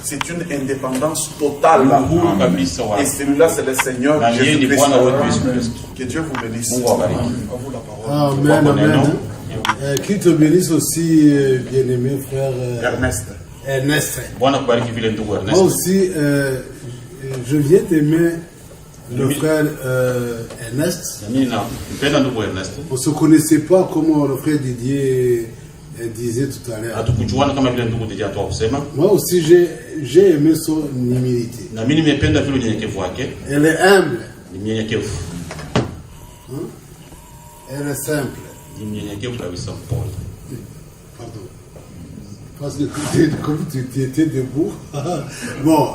C'est une indépendance totale. Et celui-là, c'est le Seigneur Jésus-Christ. Que Dieu vous bénisse. Amen, amen. Qu'il te bénisse aussi, bien-aimé frère Ernest. Moi aussi, je viens d'aimer le frère Ernest. On ne se connaissait pas comme le frère Didier disait tout à l'heure. Moi aussi, j'ai aimé son humilité. Elle est humble. Elle est simple. Pardon. Parce que comme tu étais debout. Bon,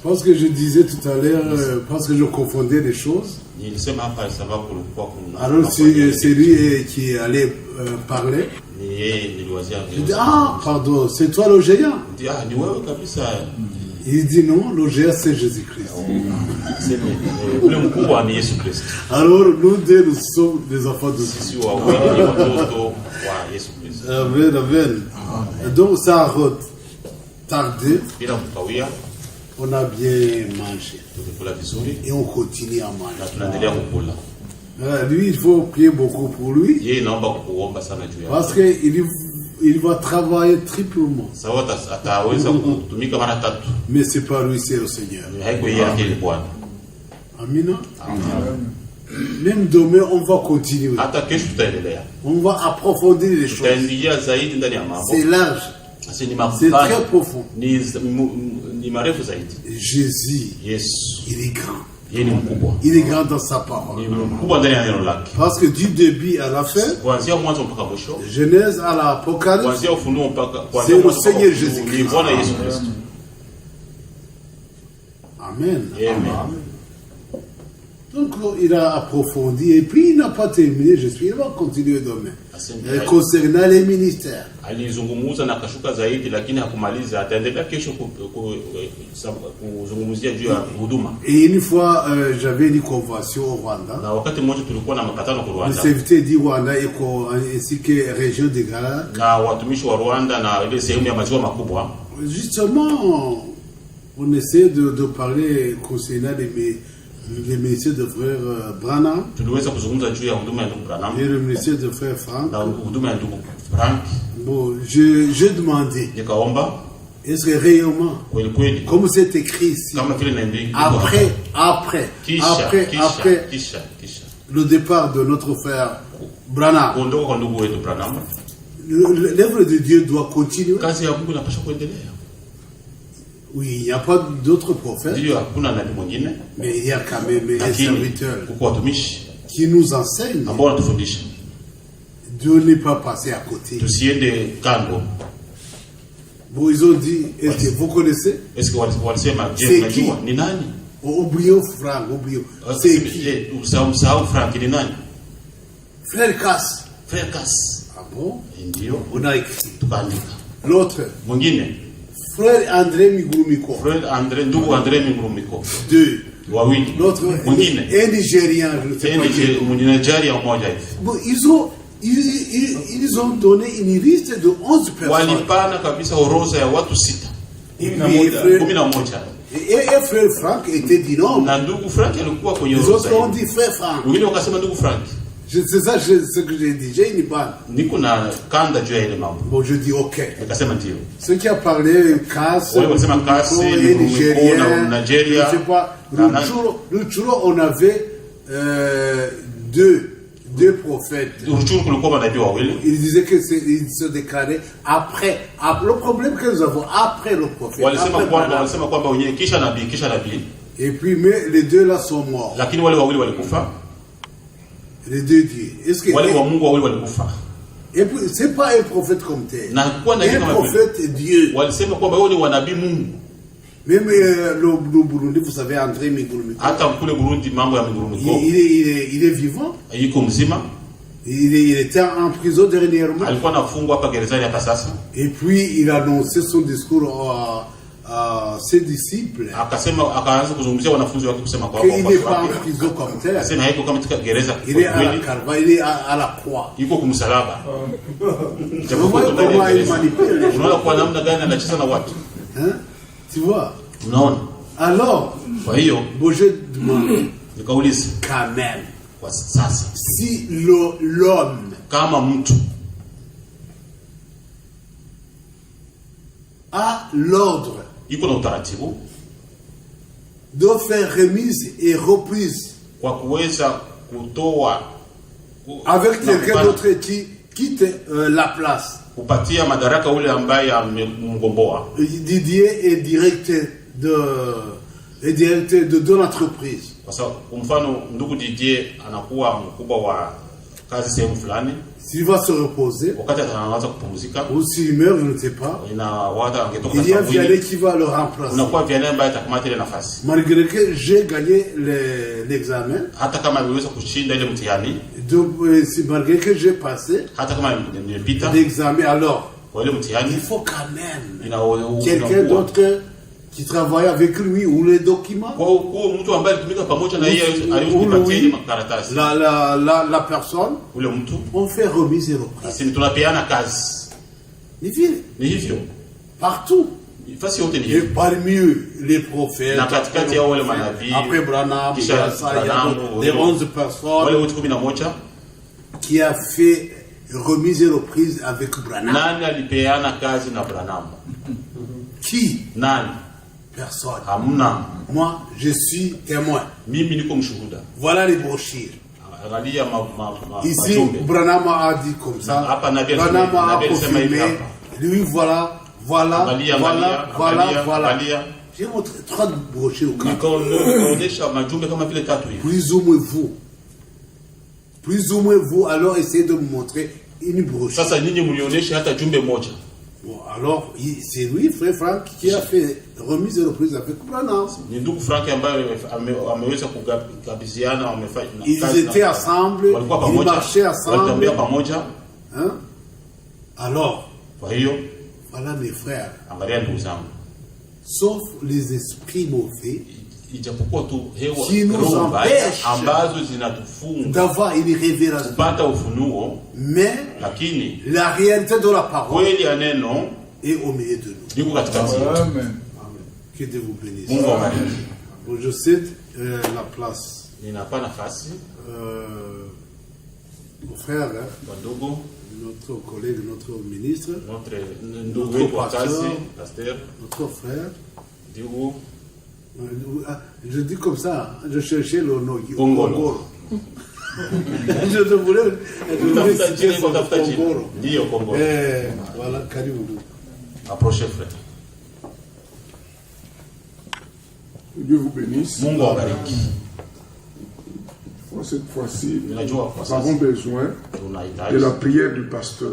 parce que je disais tout à l'heure, parce que je confondais les choses. Alors c'est lui qui allait parler. Je dis, pardon, c'est toi le géant. Il dit non, le géant c'est Jésus-Christ. Alors nous deux, nous sommes des enfants de Dieu. Amen, amen. Donc ça a retardé. On a bien mangé. Et on continue à manger. Lui, il faut prier beaucoup pour lui. Parce qu'il va travailler triplement. Mais c'est pas lui, c'est le Seigneur. Amen. Même demain, on va continuer. On va approfondir les choses. C'est large. C'est très profond. Jésus, il est grand. Il est grand dans sa parole. Parce que du début à la fin, Genèse à l'Apocalypse, c'est le Seigneur Jésus-Christ. Amen. Donc il a approfondi et puis il n'a pas terminé, j'espère. Il va continuer demain. Concernant les ministères. Et une fois, j'avais une convention au Rwanda. Le serviteur du Rwanda ainsi que région de Gala. Justement, on essaie de parler concernant les ministères de frère Branham et le ministère de frère Frank. Bon, j'ai demandé, est-ce que réellement, comme c'est écrit ici, après le départ de notre frère Branham, l'œuvre de Dieu doit continuer? Oui, il n'y a pas d'autres prophètes, mais il y a quand même un serviteur qui nous enseigne de ne pas passer à côté. Bon, ils ont dit, est-ce que vous connaissez? C'est qui? Oubliez Franck, oubliez. C'est qui? Frère Cass. Ah bon? On a écrit. L'autre. Frère André Migurumiko. Deux. L'autre, un Nigérien. Bon, ils ont donné une liste de 11 personnes. Et frère Franck était dit non. Les autres ont dit frère Franck. C'est ça ce que j'ai dit. J'ai une balle. Bon, je dis ok. Ce qui a parlé, Cass, et Nigérien, je ne sais pas. Le Tchuro, on avait deux prophètes. Ils disaient qu'ils se déclaraient après. Le problème que nous avons après le prophète. Et puis, mais les deux là sont morts. Les deux dieux. Est-ce que et puis, c'est pas un prophète comme tel. Un prophète Dieu. Même le Burundi, vous savez, André Migurumiko. Il est vivant. Il était en prison dernièrement. Et puis, il a annoncé son discours ses disciples qu'il n'est pas en prison comme tel. Il est à la Calvaire, il est à la croix. Vous voyez comment il manipule les gens. Tu vois? Non. Alors, je demande quand même, si l'homme a l'ordre de faire remise et reprise avec quelqu'un d'autre qui quitte la place. Didier est directeur de l'entreprise. S'il va se reposer, ou s'il meurt, je ne sais pas, il y a Vianney qui va le remplacer. Malgré que j'ai gagné l'examen, malgré que j'ai passé l'examen, alors il faut quand même quelqu'un d'autre qui travaille avec lui ou les documents. La personne, on fait remise et reprise. Partout. Et parmi eux, les prophètes, après Branham, il y a les 11 personnes qui a fait remise et reprise avec Branham. Qui? Personne. Moi, je suis témoin. Voilà les brochures. Ici, Branham a dit comme ça. Branham a confirmé. Lui, voilà. J'ai montré 3 brochures au cas. Plus ou moins vous, alors essayez de me montrer une brochure. Bon, alors, c'est lui, frère Frank, qui a fait remise et reprise avec Branham. Ils étaient ensemble, ils marchaient ensemble. Hein? Alors, voilà mes frères. Sauf les esprits mauvais qui nous empêchent d'avoir une révélation. Mais la réalité de la parole est au milieu de nous. Amen. Que Dieu vous bénisse. Bon, je cite la place. Mon frère, notre collègue, notre ministre, notre pasteur, notre frère. Je dis comme ça, je cherchais le nom. Kongolo. Je voulais citer son Kongolo. Voilà, Karibou. Approchez, frère. Dieu vous bénisse. Cette fois-ci, nous avons besoin de la prière du pasteur.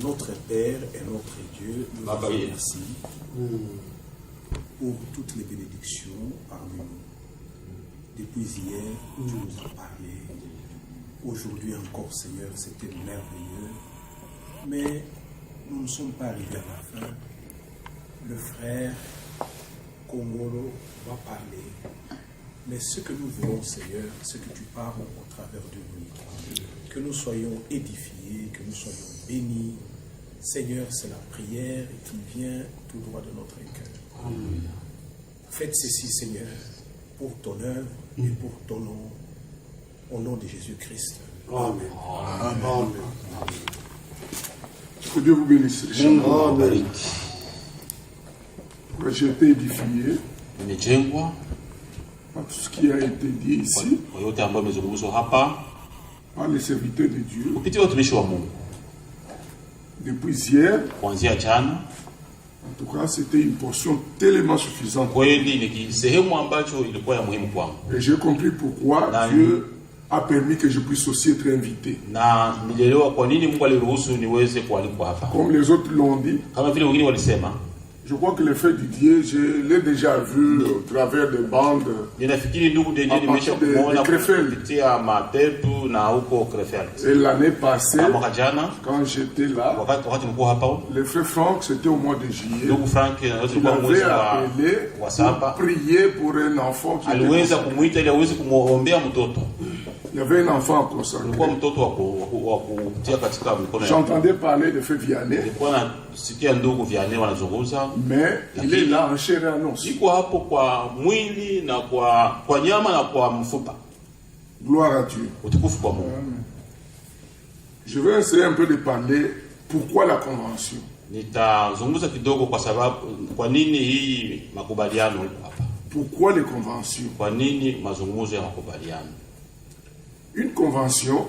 Notre Père et notre Dieu, nous vous remercions pour toutes les bénédictions parmi nous. Depuis hier, tu nous as parlé. Aujourd'hui encore, Seigneur, c'était merveilleux. Mais nous ne sommes pas arrivés à la fin. Le frère Kongolo va parler. Mais ce que nous voulons, Seigneur, c'est que tu parles au travers de nous. Que nous soyons édifiés, que nous soyons bénis. Seigneur, c'est la prière qui vient tout droit de notre cœur. Amen. Faites ceci, Seigneur, pour ton œuvre et pour ton nom. Au nom de Jésus-Christ. Amen. Amen. Que Dieu vous bénisse. Amen. J'ai été édifié par tout ce qui a été dit ici par les serviteurs de Dieu. Depuis hier, en tout cas, c'était une portion tellement suffisante. Et j'ai compris pourquoi Dieu a permis que je puisse aussi être invité. Comme les autres l'ont dit, Je crois que le frère Didier, je l'ai déjà vu au travers des bandes. Et l'année passée, quand j'étais là, le frère Franck, c'était au mois de juillet, il m'avait appelé pour prier pour un enfant qui était il y avait un enfant consacré. J'entendais parler de Frère Vianney. Mais il est là en chair et en os. Gloire à Dieu. Je vais essayer un peu de parler pourquoi la convention. Pourquoi les conventions? Une convention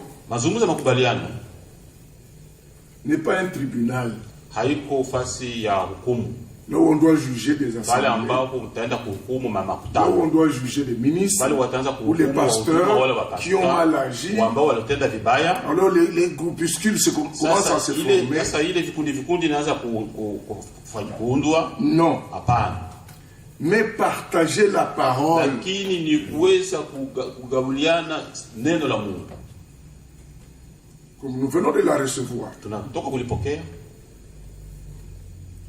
n'est pas un tribunal là où on doit juger des assemblées, là où on doit juger des ministres ou les pasteurs qui ont mal agi. Alors les groupuscules commencent à se former. Non. Mais partager la parole. Comme nous venons de la recevoir.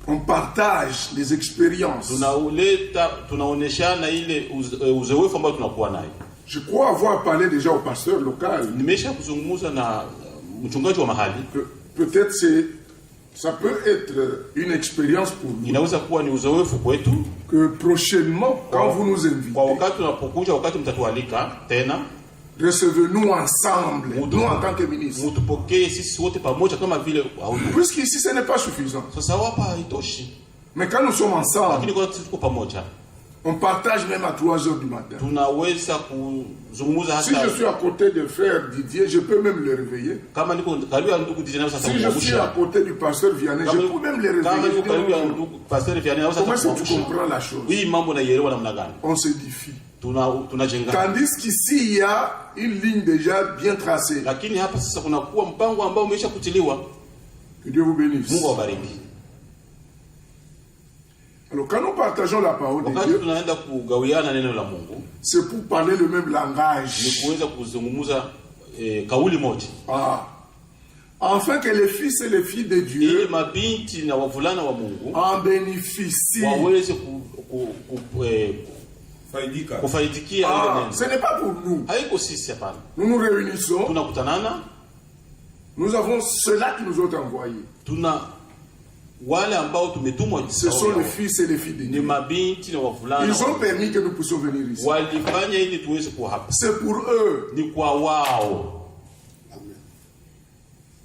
On partage les expériences. Je crois avoir parlé déjà au pasteur local. Peut-être ça peut être une expérience pour nous. Que prochainement, quand vous nous invitez, recevez-nous ensemble, nous en tant que ministres. Puisqu'ici ce n'est pas suffisant. Mais quand nous sommes ensemble, on partage même à 3 heures du matin. Si je suis à côté de frère Didier, je peux même le réveiller. Si je suis à côté du pasteur Vianney, je peux même le réveiller. Comment est-ce que tu comprends la chose? On s'édifie. Tandis qu'ici, il y a une ligne déjà bien tracée. Que Dieu vous bénisse. Alors, quand nous partageons la parole de Dieu, c'est pour parler le même langage. Afin que les fils et les filles de Dieu en bénéficient. Ce n'est pas pour nous. Nous nous réunissons. Nous avons ceux-là qui nous ont envoyés. Ce sont les fils et les filles de Dieu. Ils ont permis que nous puissions venir ici. C'est pour eux.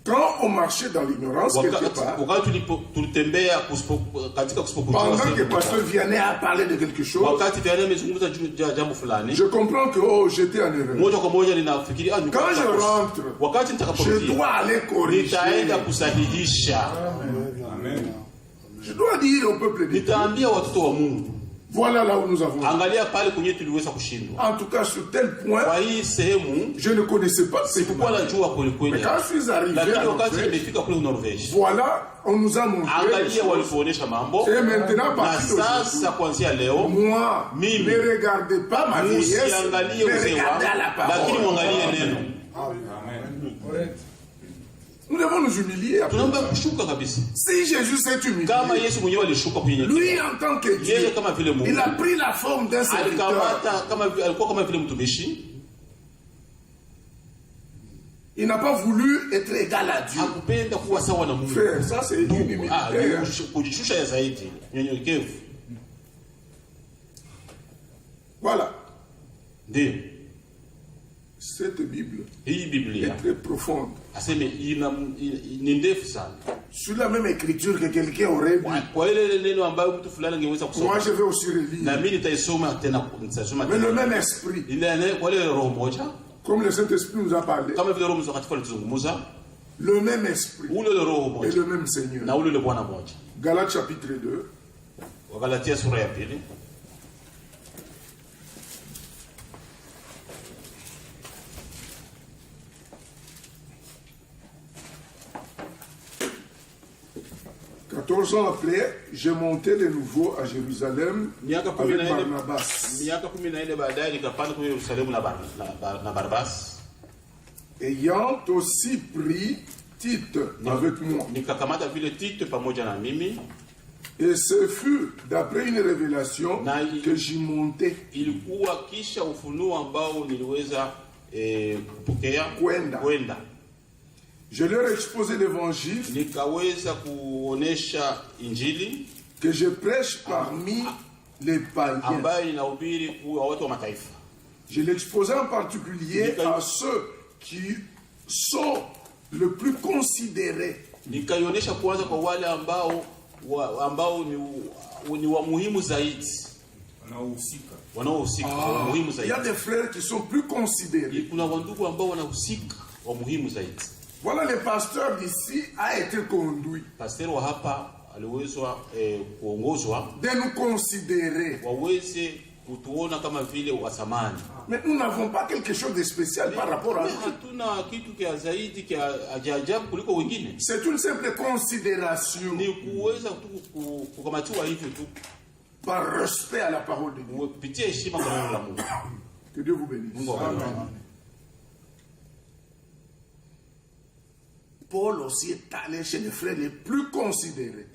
Quand on marchait dans l'ignorance quelque part, pendant que le pasteur Vianney a parlé de quelque chose, je comprends que j'étais en erreur. Quand je rentre, je dois aller corriger. Je dois dire au peuple de Dieu, voilà là où nous avons. En tout cas, sur tel point, je ne connaissais pas ce point. Mais quand je suis arrivé à Norvège, voilà, on nous a montré. Et maintenant, à partir d'aujourd'hui, moi, ne regardez pas ma vieillesse, mais regardez à la parole. Amen. Nous devons nous humilier. Si Jésus s'est humilié, lui en tant que Dieu, il a pris la forme d'un serviteur. Il n'a pas voulu être égal à Dieu. Frère, ça c'est une humilité. Voilà. Cette Bible est très profonde. Sur la même écriture que quelqu'un aurait dit. Moi je vais aussi relire. Mais le même esprit. Comme le Saint-Esprit nous a parlé. Le même esprit. Et le même Seigneur. Galates chapitre 2. 14 ans après, j'ai monté de nouveau à Jérusalem avec Barnabas. Ayant aussi pris Tite avec moi. Et ce fut d'après une révélation que j'y montais. Je leur ai exposé l'évangile que je prêche parmi les païens. Je l'ai exposé en particulier à ceux qui sont le plus considérés. Il y a des frères qui sont plus considérés. Voilà, le pasteur d'ici a été conduit de nous considérer. Mais nous n'avons pas quelque chose de spécial par rapport à eux. C'est une simple considération par respect à la parole de Dieu. Que Dieu vous bénisse. Amen. Paul aussi est allé chez les frères les plus considérés.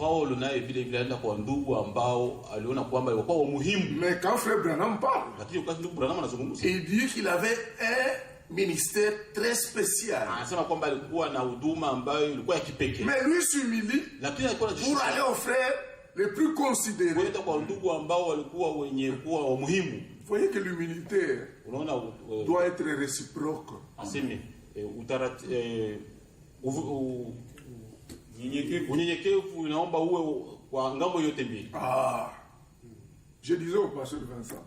Mais quand frère Branham parle, il dit qu'il avait un ministère très spécial. Mais lui s'humilie pour aller aux frères les plus considérés. Vous voyez que l'humilité doit être réciproque. Je disais au pasteur Vincent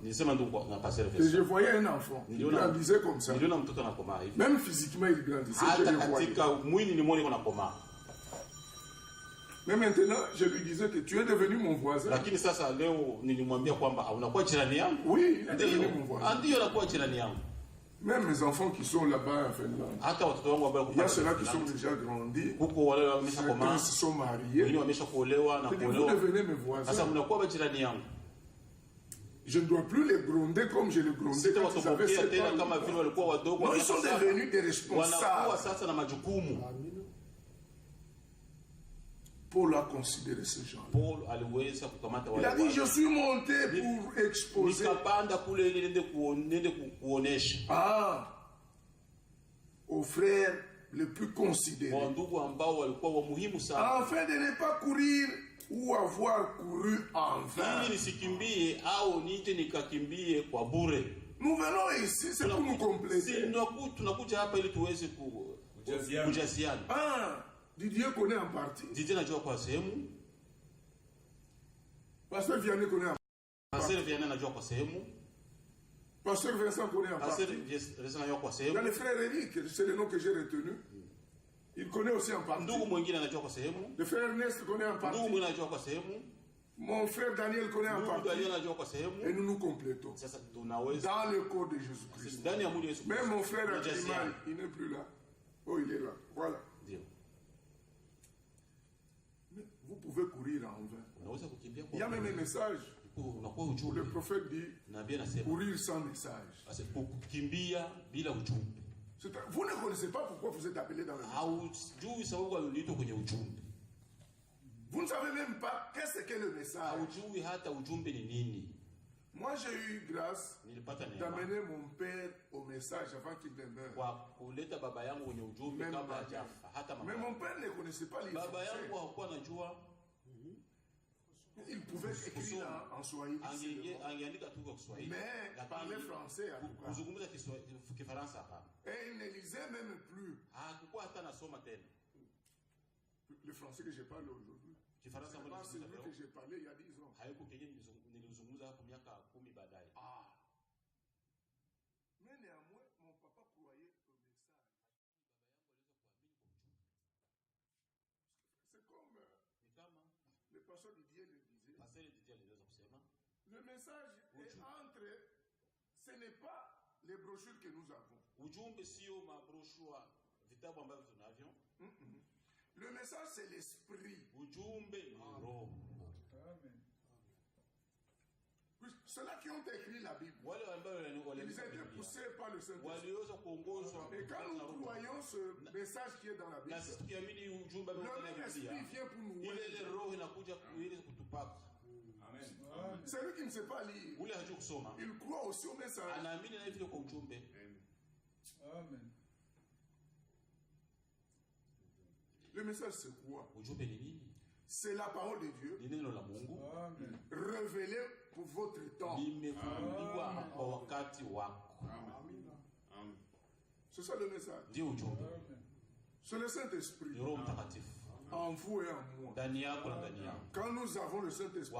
que je voyais un enfant, il grandissait comme ça. Même physiquement, il grandissait. Mais maintenant, je lui disais que tu es devenu mon voisin. Oui, il est devenu mon voisin. Même mes enfants qui sont là-bas en Finlande, il y a ceux-là qui sont déjà grandis, certains se sont mariés. Vous devenez mes voisins. Je ne dois plus les gronder comme je les grondais quand ils avaient 7 ans. Non, ils sont devenus des responsables. Paul a considéré ces gens. Il a dit, je suis monté pour exposer aux frères les plus considérés, afin de ne pas courir ou avoir couru en vain. Nous venons ici, c'est pour nous compléter. Didier connaît en partie. Pasteur Vianney connaît en partie. Pasteur Vincent connaît en partie. Il y a le frère Eric, c'est le nom que j'ai retenu. Il connaît aussi en partie. Le frère Ernest connaît en partie. Mon frère Daniel connaît en partie. Et nous nous complétons dans le corps de Jésus-Christ. Même mon frère Akimal, il n'est plus là. Oh, il est là. Voilà. Vous pouvez courir en vain. Il y a même un message. Le prophète dit courir sans message. Vous ne connaissez pas pourquoi vous êtes appelé dans le message. Vous ne savez même pas qu'est-ce qu'est le message. Moi, j'ai eu grâce d'amener mon père au message avant qu'il ne meure. Mais mon père ne connaissait pas les français. Il pouvait écrire en swahili, mais parler français en tout cas. Et il ne lisait même plus le français que j'ai parlé aujourd'hui. C'est pas celui que j'ai parlé il y a 10 ans. Mais néanmoins, mon papa croyait au message. C'est comme le pasteur Didier le disait. Le message est entre. Ce n'est pas les brochures que nous avons. Le message, c'est l'esprit. Amen. Ceux-là qui ont écrit la Bible, ils étaient poussés par le Saint-Esprit. Et quand nous croyons ce message qui est dans la Bible, le même esprit vient pour nous. Amen. Celui qui ne sait pas lire, il croit aussi au message. Amen. Le message, c'est quoi? C'est la parole de Dieu. Amen. Révélée pour votre temps. Amen. C'est ça le message. Amen. C'est le Saint-Esprit en vous et en moi. Quand nous avons le Saint-Esprit,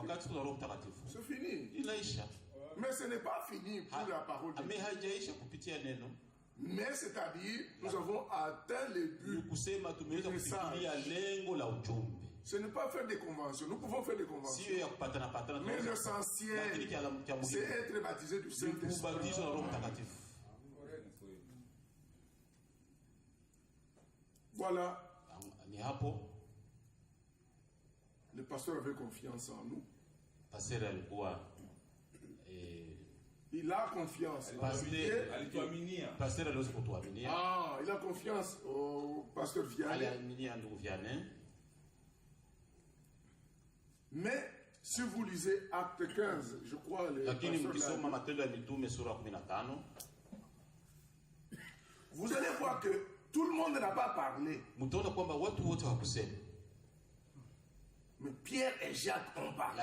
c'est fini. Mais ce n'est pas fini pour la parole de Dieu. Mais c'est-à-dire, nous avons atteint le but du message. Ce n'est pas faire des conventions. Nous pouvons faire des conventions. Mais l'essentiel, c'est être baptisé du Saint-Esprit. Voilà. Le pasteur avait confiance en nous. Il a confiance. Il a confiance au pasteur Vianney. Mais si vous lisez Acte 15, je crois, vous allez voir que tout le monde n'a pas parlé. Mais Pierre et Jacques ont parlé.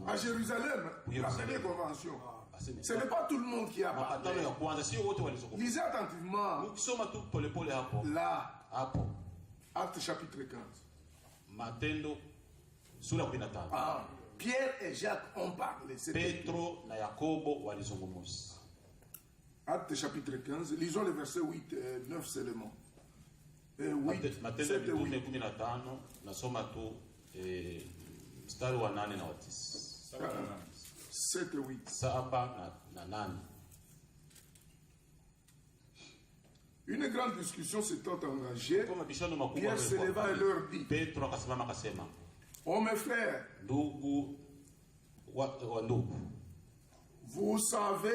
À Jérusalem, la première convention. Ce n'est pas tout le monde qui a parlé. Lisez attentivement. Là, Acte chapitre 15. Pierre et Jacques ont parlé. Acte chapitre 15. Lisons les versets 8 et 9 seulement. 7 et 8. Une grande discussion s'étant engagée. Pierre se leva et leur dit: Oh mes frères, vous savez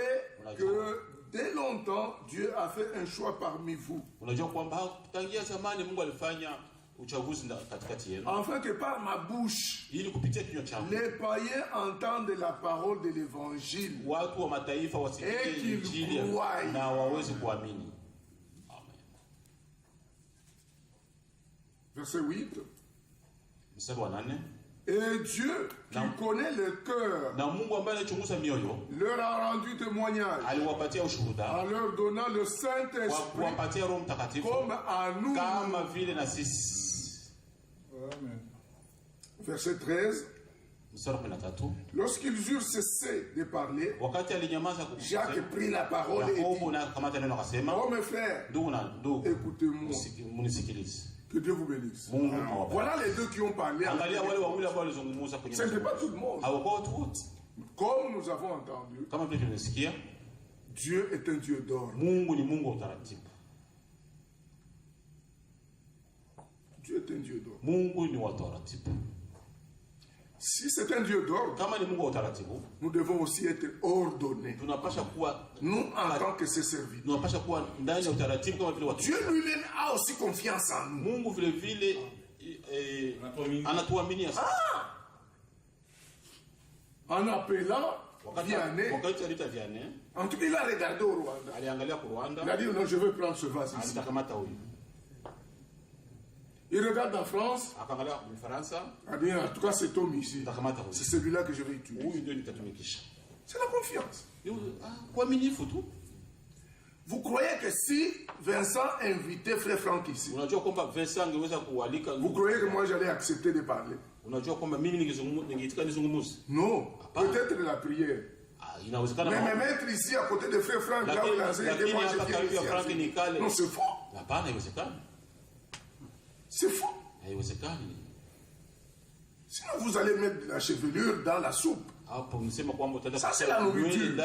que dès longtemps Dieu a fait un choix parmi vous, afin que par ma bouche les païens entendent la parole de l'évangile et qu'ils croient. Verset 8. Et Dieu, qui connaît le cœur, leur a rendu témoignage en leur donnant le Saint-Esprit comme à nous. Amen. Verset 13. Lorsqu'ils eurent cessé de parler, Jacques prit la parole et dit: Oh mes frères, écoutez-moi. Que Dieu vous bénisse. Voilà les deux qui ont parlé. Ce n'est pas tout le monde. Comme nous avons entendu, Dieu est un Dieu d'ordre. Dieu est un Dieu d'ordre. Si c'est un Dieu d'ordre, nous devons aussi être ordonnés. Nous, en tant que ses serviteurs. Dieu lui-même a aussi confiance en nous. En appelant Vianney, en tout cas, il a regardé au Rwanda. Il a dit: non, je veux prendre ce vase ici. Il regarde en France. Il a dit: en tout cas, cet homme ici, c'est celui-là que je vais utiliser. C'est la confiance. Vous croyez que si Vincent invitait Frère Franck ici, vous croyez que moi j'allais accepter de parler? Non, peut-être la prière. Mais me mettre ici à côté de Frère Franck, là où il a enseigné que moi je viens ici. Non, c'est faux. C'est faux. Sinon vous allez mettre de la chevelure dans la soupe. Ça c'est la nourriture.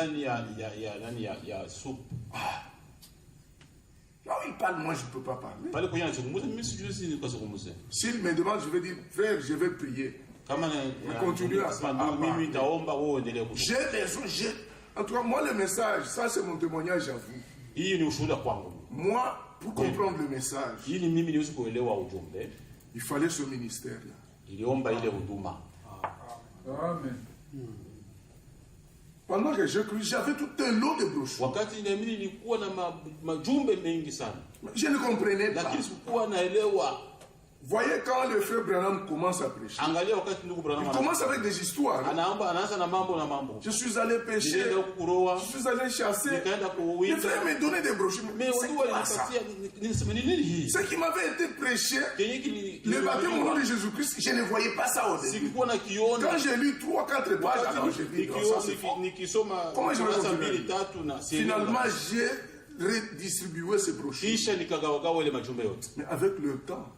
Là où il parle, moi je ne peux pas parler. S'il me demande, je vais dire, frère, je vais prier. Continue à parler. J'ai besoin, en tout cas, moi le message, ça c'est mon témoignage à vous. Moi, pour comprendre le message, il fallait ce ministère-là. Amen. Pendant que j'ai cru, j'avais tout un lot de brochures. Je ne comprenais pas. Voyez quand le frère Branham commence à prêcher. Il commence avec des histoires. Je suis allé pêcher, je suis allé chasser. Le frère me donnait des brochures. Mais c'est quoi ça? Ce qui m'avait été prêché, le baptême au nom de Jésus-Christ, je ne voyais pas ça au début. Quand j'ai lu 3-4 pages, alors j'ai dit, comment je vais continuer? Finalement, j'ai redistribué ces brochures. Mais avec le temps,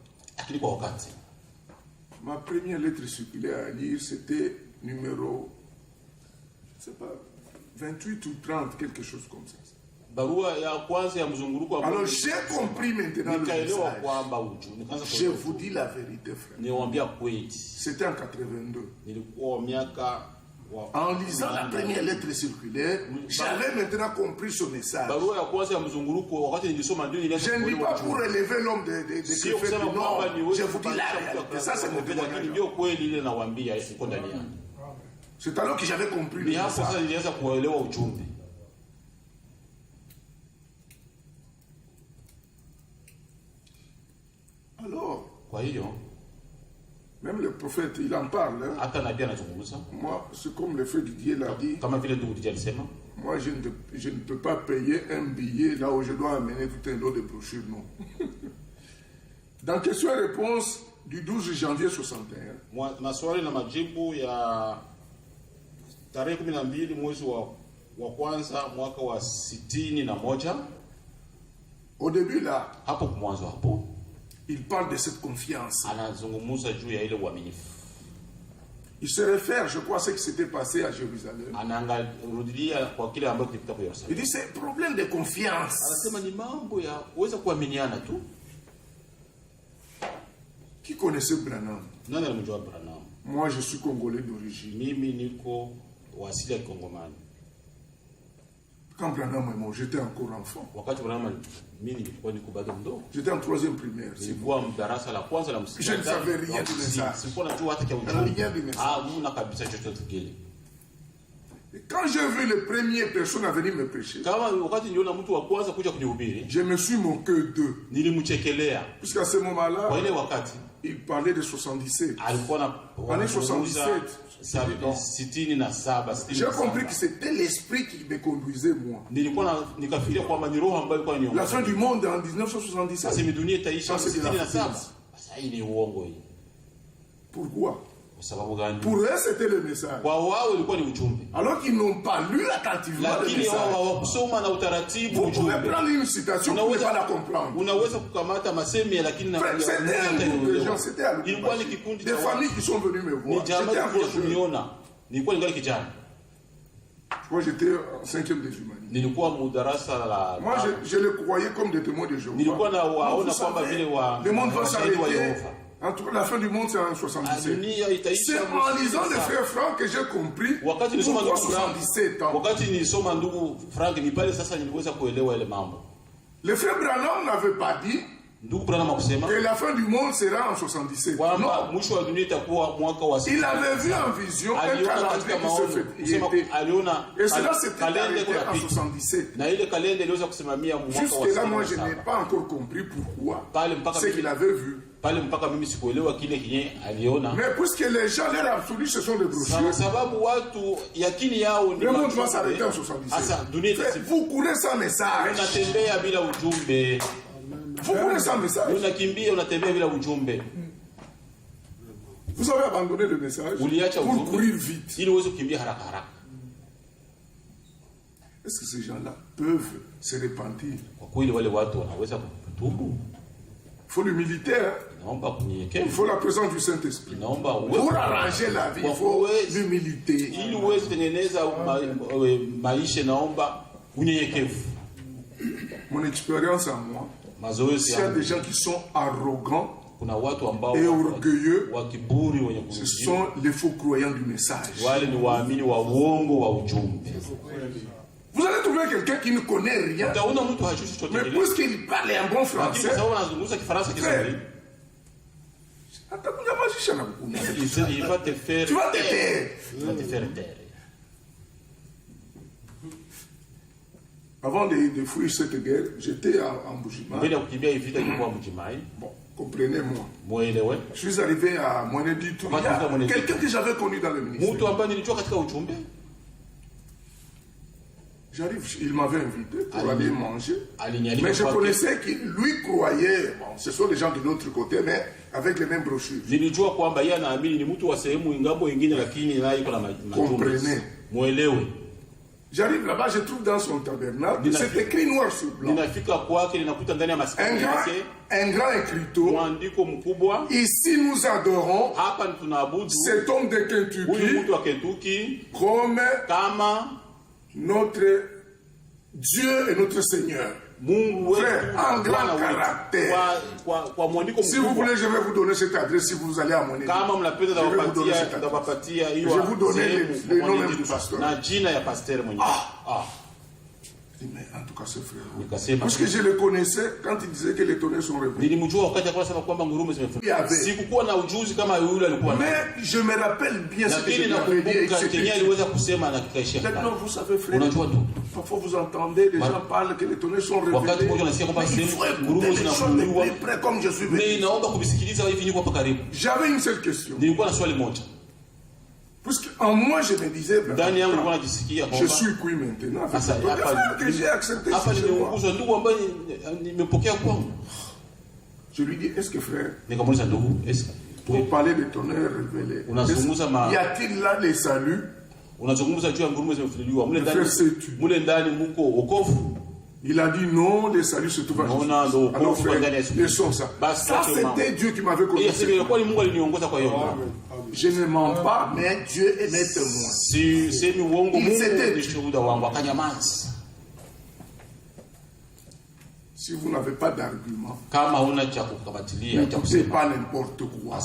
ma première lettre circulaire à lire, c'était numéro, je ne sais pas, 28 ou 30, quelque chose comme ça. Alors j'ai compris maintenant le message. Je vous dis la vérité, frère. C'était en 82. En lisant la première lettre circulaire, j'avais maintenant compris ce message. Je ne dis pas pour élever l'homme de fait du Nord. Je vous dis la réalité. Ça, c'est mon témoignage. C'est alors que j'avais compris le message. Alors, même le prophète, il en parle. Hein. Moi, c'est comme le frère Didier l'a dit. Moi, je ne peux pas payer un billet là où je dois amener tout un lot de brochures, non. Dans question et réponse du 12 janvier 61. Au début là, il parle de cette confiance. Il se réfère, je crois, à ce qui s'était passé à Jérusalem. Il dit c'est un problème de confiance. Qui connaissait Branham? Moi, je suis congolais d'origine. Quand Branham est mort, j'étais encore enfant. J'étais en 3e primaire. Je ne savais rien du message. Rien du message. Et quand j'ai vu les premières personnes à venir me prêcher, je me suis moqué d'eux. Puisqu'à ce moment-là, il parlait de 77. Année 77. J'ai compris que c'était l'esprit qui me conduisait moi. La fin du monde en 1977. Pourquoi? Pour eux, c'était le message. Alors qu'ils n'ont pas lu attentivement le message. Vous pouvez prendre une citation, vous ne pouvez pas la comprendre. C'était un groupe de gens, c'était à l'Ukraine. Des familles qui sont venues me voir. J'étais encore jeune. Moi, j'étais en 5e des humanités. Moi, je les croyais comme des témoins de Jéhovah. Le monde va s'arrêter. En tout cas, la fin du monde, c'est en 77. C'est en lisant les frères Franck que j'ai compris pourquoi 77 ans. Le frère Branham n'avait pas dit que la fin du monde sera en 77. Non. Il avait vu en vision un calendrier qui se fait. Et cela s'était arrêté en 77. Jusque-là, moi, je n'ai pas encore compris pourquoi. Ce qu'il avait vu. Mais puisque les gens, leur absolu, ce sont des brochures, le monde va s'arrêter en 77. Vous courez sans message. Vous courez sans message. Vous avez abandonné le message pour courir vite. Est-ce que ces gens-là peuvent se repentir? Il faut l'humilité, il faut la présence du Saint-Esprit. Pour arranger la vie, il faut l'humilité. mon expérience à moi, s'il y a des gens qui sont arrogants et orgueilleux, ce sont les faux croyants du message. Vous allez trouver quelqu'un qui ne connaît rien, mais puisqu'il parle un bon français, il va te faire taire. Avant de fuir cette guerre, j'étais en Bujimaï. Bon, comprenez-moi. Je suis arrivé à Mwenedi tout. Il y a quelqu'un que j'avais connu dans le ministère. J'arrive, il m'avait invité pour aller manger. Mais je connaissais qu'il lui croyait, bon, ce sont des gens de l'autre côté, mais avec les mêmes brochures. Comprenez. J'arrive là-bas, je trouve dans son tabernacle, c'est écrit noir sur blanc. Un grand écriteau. Ici nous adorons cet homme de Kentucky comme notre Dieu et notre Seigneur. Frère, un grand caractère. Si vous voulez, je vais vous donner cette adresse. Si vous allez à mon église, je vais vous donner cette adresse. Je vais vous donner le nom même du pasteur. Mais en tout cas, c'est frère. Parce que je le connaissais quand il disait que les tonnerres sont réveillés. Mais je me rappelle bien ce que je lui avais dit. Maintenant, vous savez, frère, parfois vous entendez des gens parler que les tonnerres sont réveillés. Mais il faut écouter les choses de plus près comme je suis venu. J'avais une seule question. Parce qu'en moi, je me disais, je suis qui maintenant? Que j'ai accepté ce je lui dis, est-ce que frère, pour parler de tonnerre révélé, y a-t-il là les saluts? Frère, sais-tu? Il a dit non, les saluts se trouvent à Jésus. Alors frère, laissons ça. Ça, c'était Dieu qui m'avait connu. Je ne mens pas, mais Dieu est mes témoins. Il s'était dit. Si vous n'avez pas d'argument, n'écoutez pas n'importe quoi.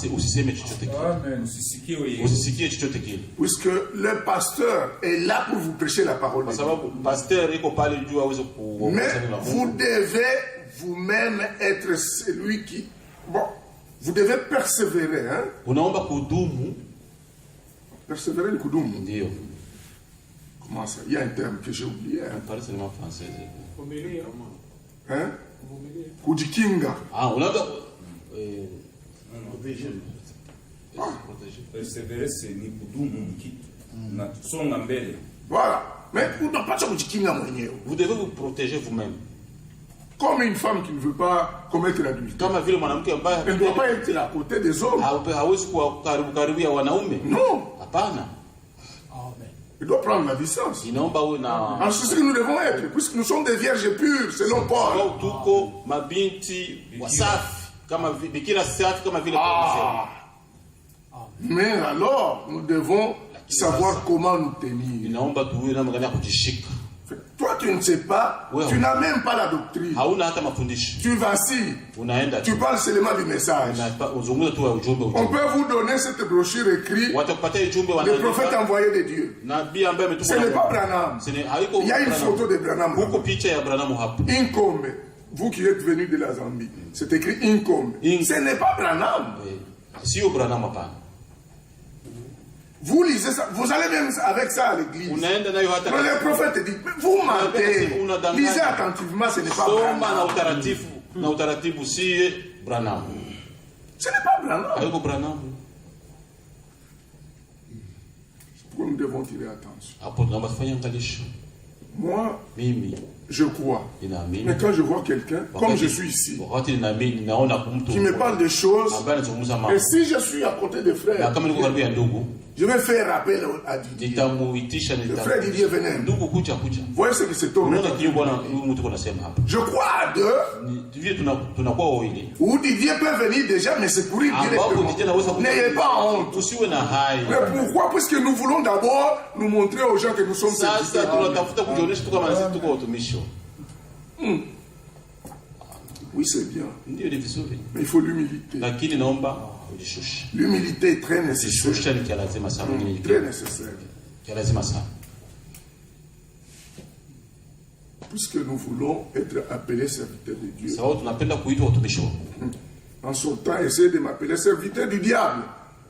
Puisque le pasteur est là pour vous prêcher la parole de Dieu. Mais vous devez vous-même être celui qui... Bon, vous devez persévérer. Hein? Persévérer le kudumu. Comment ça? Il y a un terme que j'ai oublié. Hein? Hein? Kujikinga. Persévérer, c'est ni kudumu kitu. Songa mbele. Voilà. Mais vous devez vous protéger vous-même. Comme une femme qui ne veut pas commettre l'adultère. Elle ne doit pas être à côté des hommes. Non. Il doit prendre la distance. Alors c'est ce que nous devons être, puisque nous sommes des vierges pures, selon Paul. Mais alors, nous devons savoir comment nous tenir. Toi, tu ne sais pas, tu n'as même pas la doctrine. Tu vacilles. Tu parles seulement du message. On peut vous donner cette brochure écrite le prophète envoyé de Dieu. Ce n'est pas Branham. Il y a une photo de Branham. Inkombe. Vous qui êtes venus de la Zambie, c'est écrit Inkombe. Ce n'est pas Branham. Vous lisez ça, vous allez même avec ça à l'église. Le prophète dit, vous mentez. Lisez attentivement, ce n'est pas Branham. Ce n'est pas Branham. Pourquoi nous devons tirer attention? Moi, je crois. Mais quand je vois quelqu'un, comme je suis ici, qui me parle de choses, et si je suis à côté des frères, je vais faire appel à Didier. Le frère Didier venait. Voyez ce que c'est homme. Je crois à deux. Ou Didier peut venir déjà, mais c'est pour lui directement. N'ayez pas honte. Mais pourquoi? Puisque nous voulons d'abord nous montrer aux gens que nous sommes serviteurs. Oui, c'est bien. Mais il faut l'humilité. L'humilité est très nécessaire. Très nécessaire. Puisque nous voulons être appelés serviteurs de Dieu. En son temps, essayez de m'appeler serviteur du diable.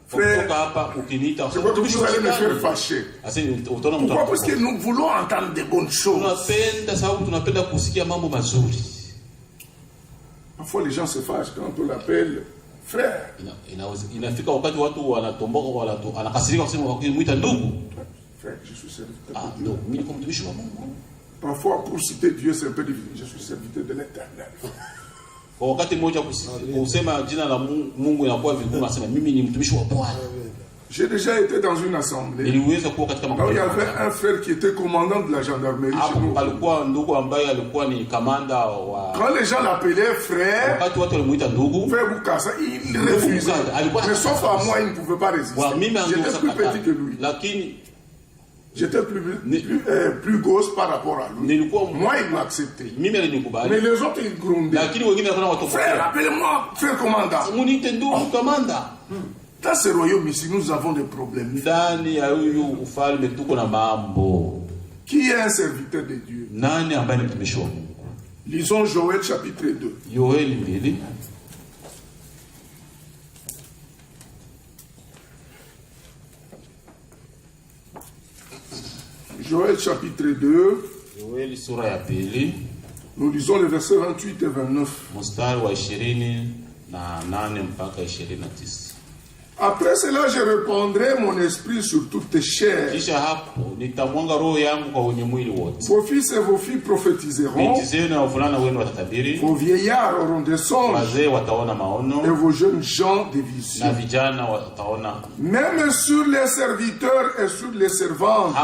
Frère, je crois que vous allez me faire fâcher. Pourquoi? Parce que nous voulons entendre des bonnes choses. Parfois les gens se fâchent quand on l'appelle frère. Frère, je suis serviteur de Dieu. Parfois, pour citer Dieu, c'est un peu difficile. Je suis serviteur de l'Éternel. J'ai déjà été dans une assemblée. Là où il y avait un frère qui était commandant de la gendarmerie chez nous. Quand les gens l'appelaient frère, frère Boukassa, il refusait. Mais sauf à moi, il ne pouvait pas résister. J'étais plus petit que lui. J'étais plus gosse par rapport à lui. Moi, il m'a accepté. Mais les autres, ils grondaient. Frère, appelez-moi frère commandant. Dans ce royaume ici, nous avons des problèmes. Qui est un serviteur de Dieu? Lisons Joël chapitre 2. Joël chapitre 2. Nous lisons les versets 28 et 29. Après cela, je répandrai mon esprit sur toute chair. Vos fils et vos filles prophétiseront. Vos vieillards auront des songes. Et vos jeunes gens des visions. Même sur les serviteurs et sur les servantes.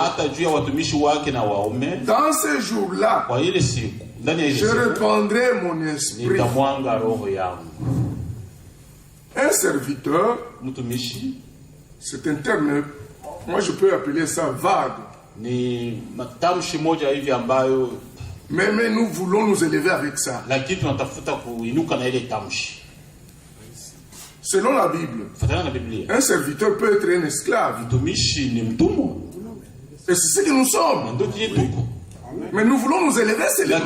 Dans ces jours-là, je répandrai mon esprit. Un serviteur, c'est un terme, moi je peux appeler ça vague. Mais nous voulons nous élever avec ça. Selon la Bible, un serviteur peut être un esclave. Et c'est ce que nous sommes. Mais nous voulons nous élever seulement.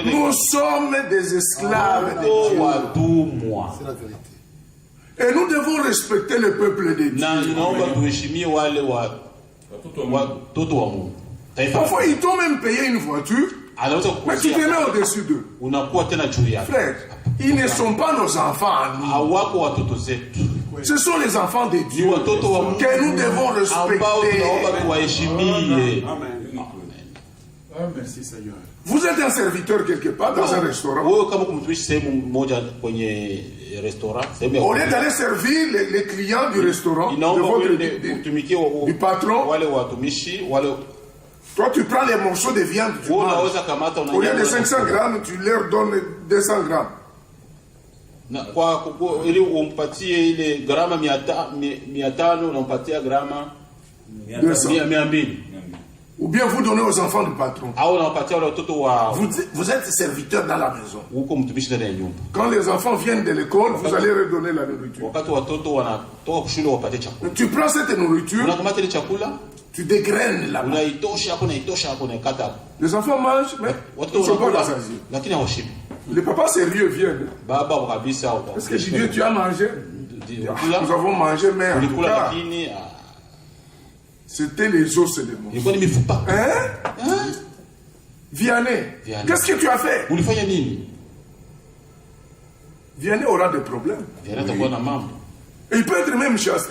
Nous sommes des esclaves de Dieu. C'est la vérité. Et nous devons respecter le peuple de Dieu. Parfois, ils t'ont même payé une voiture, mais tu te mets au-dessus d'eux. Frère, ils ne sont pas nos enfants à nous. Ce sont les enfants de Dieu que nous devons respecter. Amen. Merci Seigneur. Vous êtes un serviteur quelque part dans un restaurant. Au lieu d'aller servir les clients du restaurant, du patron, toi tu prends les morceaux de viande, tu manges. Au lieu de 500 grammes, tu leur donnes 200 grammes. Ou bien vous donnez aux enfants du patron. Vous êtes serviteur dans la maison. Quand les enfants viennent de l'école, vous allez redonner la nourriture. Tu prends cette nourriture, tu dégraines là-bas. Les enfants mangent, mais ils ne sont pas rassasiés. Les papas sérieux viennent. Est-ce que Dieu, tu as mangé? Nous avons mangé, mais en tout cas, c'était les os seulement. Hein? Vianney, qu'est-ce que tu as fait? Vianney aura des problèmes. Oui. Il peut être même chassé.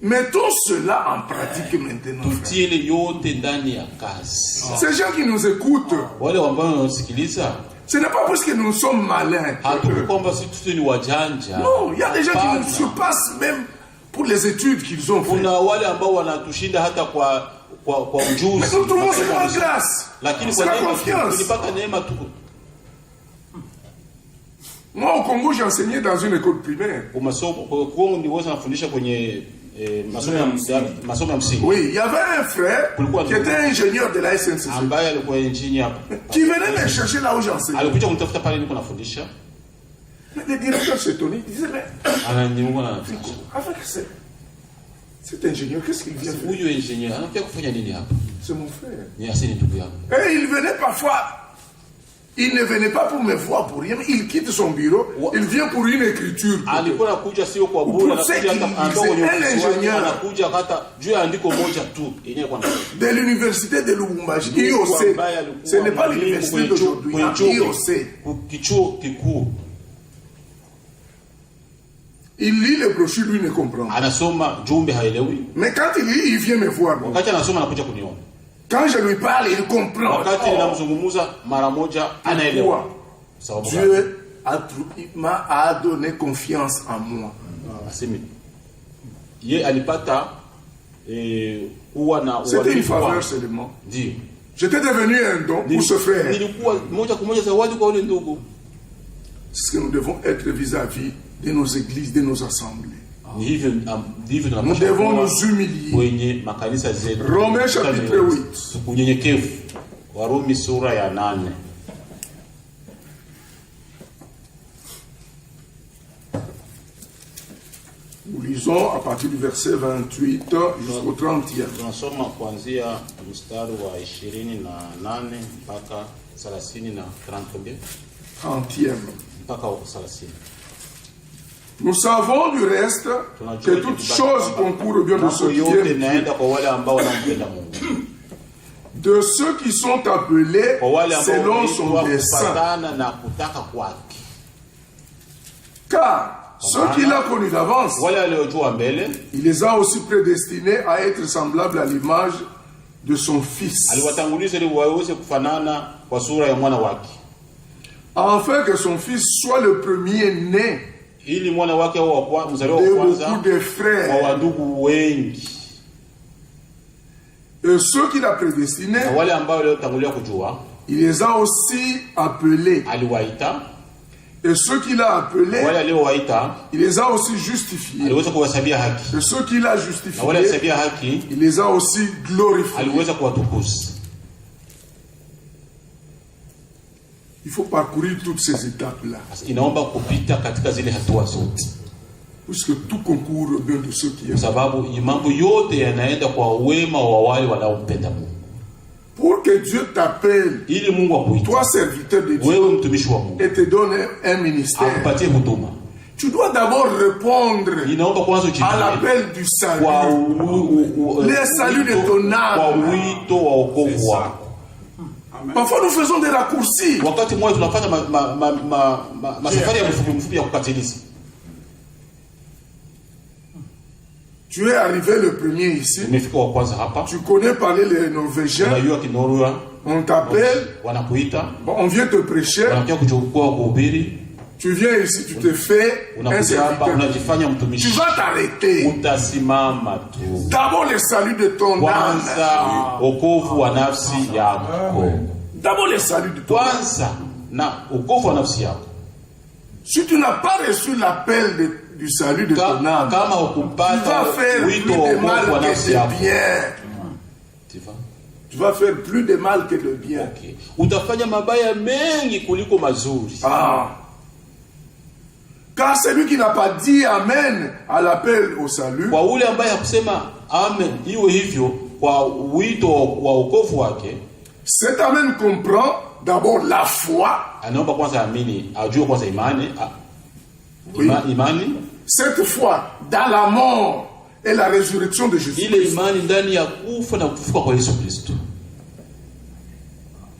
Mettons cela en pratique maintenant. Ces gens qui nous écoutent, ce n'est pas parce que nous sommes malins. Non, il y a des gens qui nous surpassent même pour les études qu'ils ont fait. Mais nous trouvons c'est la grâce. C'est la confiance. Moi, au Congo, j'ai enseigné dans une école primaire. Oui, il y avait un frère qui était ingénieur de la SNCC qui venait me chercher là où j'enseignais. Mais le directeur s'étonnait, il disait, mais avec cet ingénieur, qu'est-ce qu'il vient faire? C'est mon frère. Et il venait parfois, il ne venait pas pour me voir pour rien, il quitte son bureau, il vient pour une écriture. Pour ce qu'il disait, un ingénieur de l'université de Lubumbashi, IOC, ce n'est pas l'université d'aujourd'hui, IOC. Il lit les brochures, lui ne comprend pas. Mais quand il lit, il vient me voir. Quand je lui parle, il comprend. Dieu m'a donné confiance en moi. C'était une faveur seulement. J'étais devenu un don pour ce frère. C'est ce que nous devons être vis-à-vis de nos églises, de nos assemblées. Nous devons nous humilier. Romains chapitre 8. Nous lisons à partir du verset 28 jusqu'au 30e. 30e. Nous savons du reste que toutes choses concourent au bien de ceux qui aiment Dieu, de ceux qui sont appelés selon son dessein. Car ceux qu'il a connus d'avance, il les a aussi prédestinés à être semblables à l'image de son Fils, afin que son Fils soit le premier-né de beaucoup de frères. Et ceux qu'il a prédestinés, il les a aussi appelés. Et ceux qu'il a appelés, il les a aussi justifiés. Et ceux qu'il a justifiés, il les a aussi glorifiés. Il faut parcourir toutes ces étapes-là. Puisque tout concourt au bien de ceux qui aiment. Pour que Dieu t'appelle, toi serviteur de Dieu, et te donne un ministère, tu dois d'abord répondre à l'appel du salut. Le salut de ton âme. Parfois nous faisons des raccourcis. Tu es arrivé le premier ici. Tu connais parler les Norvégiens. On t'appelle. On vient te prêcher. Tu viens ici, tu te fais un serviteur. Tu vas t'arrêter. D'abord le salut de ton âme. D'abord le salut de ton âme. Si tu n'as pas reçu l'appel du salut de ton âme, tu vas faire plus de mal que de bien. Tu vas faire plus de mal que de bien. Car celui qui n'a pas dit Amen à l'appel au salut, cet Amen comprend d'abord la foi. Cette foi dans la mort et la résurrection de Jésus.